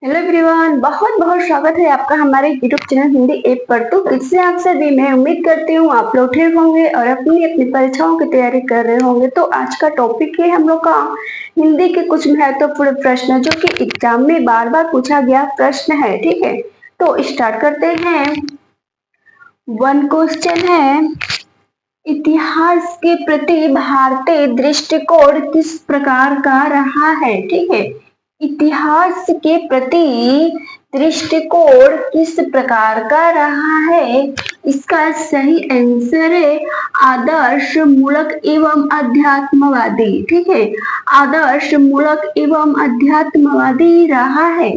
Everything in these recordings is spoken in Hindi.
हेलो एवरीवन, बहुत बहुत स्वागत है आपका हमारे यूट्यूब चैनल हिंदी ऐप पर। तो इससे आप सभी, मैं उम्मीद करती हूँ आप लोग ठीक होंगे और अपनी अपनी परीक्षाओं की तैयारी कर रहे होंगे। तो आज का टॉपिक है हम लोग का हिंदी के कुछ महत्वपूर्ण प्रश्न, जो कि एग्जाम में बार बार पूछा गया प्रश्न है। ठीक है, तो स्टार्ट करते हैं। वन क्वेश्चन है, इतिहास के प्रति भारतीय दृष्टिकोण किस प्रकार का रहा है। ठीक है, इतिहास के प्रति दृष्टिकोण किस प्रकार का रहा है, इसका सही आंसर है आदर्श मूलक एवं अध्यात्मवादी। ठीक है, आदर्श मूलक एवं अध्यात्मवादी रहा है।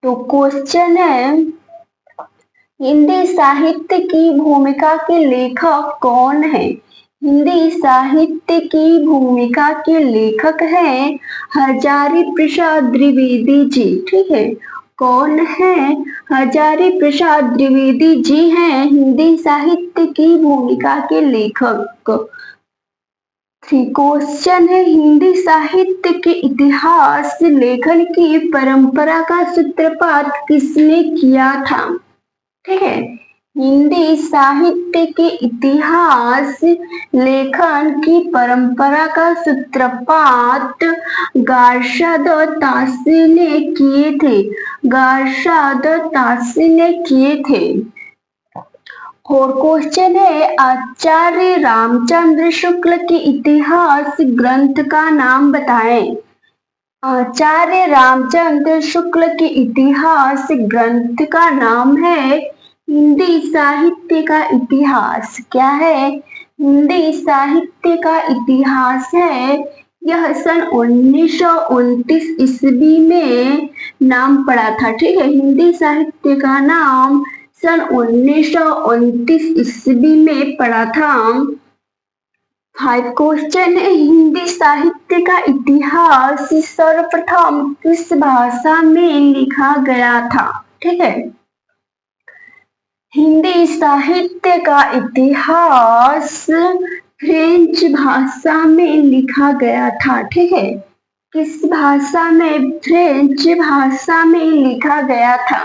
तो क्वेश्चन है, हिंदी साहित्य की भूमिका के लेखक कौन है। हिंदी साहित्य की भूमिका के लेखक हैं हजारी प्रसाद द्विवेदी जी। ठीक है, कौन है? हजारी प्रसाद द्विवेदी जी हैं हिंदी साहित्य की भूमिका के लेखक। क्वेश्चन है, हिंदी साहित्य के इतिहास लेखन की परंपरा का सूत्रपात किसने किया था। ठीक है, हिंदी साहित्य के इतिहास लेखन की परंपरा का सूत्रपात गार्षद तासी ने किए थे। गार्षद तासी ने किए थे। और क्वेश्चन है, आचार्य रामचंद्र शुक्ल के इतिहास ग्रंथ का नाम बताएं। आचार्य रामचंद्र शुक्ल के इतिहास ग्रंथ का नाम है हिंदी साहित्य का इतिहास। क्या है? हिंदी साहित्य का इतिहास है। यह सन 1929 ईस्वी में नाम पड़ा था। ठीक है, हिंदी साहित्य का नाम सन 1929 ईस्वी में पड़ा था। 5 क्वेश्चन है, हिंदी साहित्य का इतिहास सर्वप्रथम किस भाषा में लिखा गया था। ठीक है, हिंदी साहित्य का इतिहास फ्रेंच भाषा में लिखा गया था। ठीक है, किस भाषा में? फ्रेंच भाषा में लिखा गया था।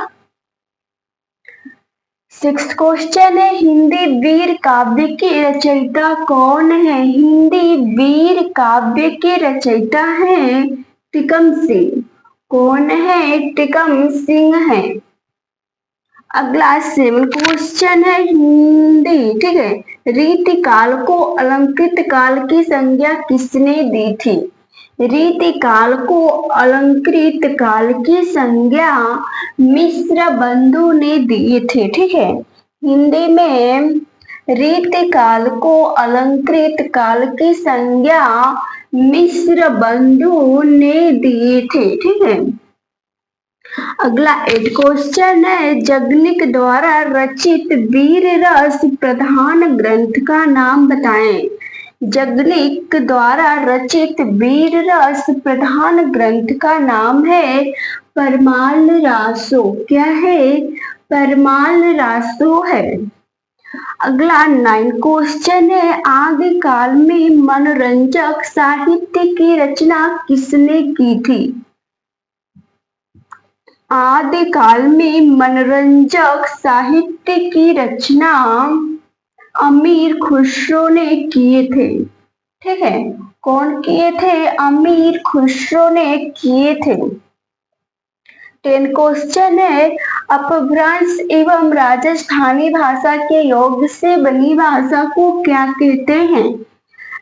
6 क्वेश्चन है, हिंदी वीर काव्य के रचयिता कौन है। हिंदी वीर काव्य के रचयिता हैं टिकम सिंह। कौन है? टिकम सिंह है। अगला 7 क्वेश्चन है, हिंदी, ठीक है, रीति काल को अलंकृत काल की संज्ञा किसने दी थी। रीति काल को अलंकृत काल की संज्ञा मिश्र बंधु ने दिए थे। ठीक है, हिंदी में रीति काल को अलंकृत काल की संज्ञा मिश्र बंधु ने दिए थे। ठीक है, अगला 8 क्वेश्चन है, जगनिक द्वारा रचित वीर रस प्रधान ग्रंथ का नाम बताएं। जगनिक द्वारा रचित वीर रस प्रधान ग्रंथ का नाम है परमाल रासो। क्या है? परमाल रासो है। अगला 9 क्वेश्चन है, आदि काल में मनोरंजक साहित्य की रचना किसने की थी। आदि काल में मनोरंजक साहित्य की रचना अमीर खुसरो ने किए थे। ठीक है, कौन किए थे? अमीर खुसरो ने किए थे। 10 क्वेश्चन है, अपभ्रंश एवं राजस्थानी भाषा के योग से बनी भाषा को क्या कहते हैं।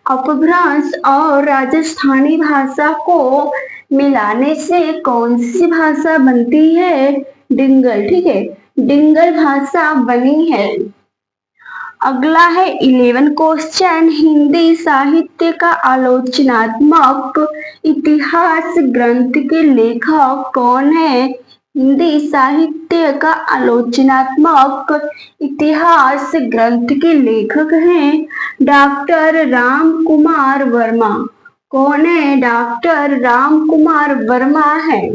अपभ्रंश और राजस्थानी भाषा को मिलाने से कौन सी भाषा बनती है? डिंगल। ठीक है, डिंगल भाषा बनी है। अगला है 11 क्वेश्चन, हिंदी साहित्य का आलोचनात्मक इतिहास ग्रंथ के लेखक कौन है। हिंदी साहित्य का आलोचनात्मक इतिहास ग्रंथ के लेखक हैं डॉक्टर राम कुमार वर्मा। कौन है? डॉक्टर राम कुमार वर्मा है।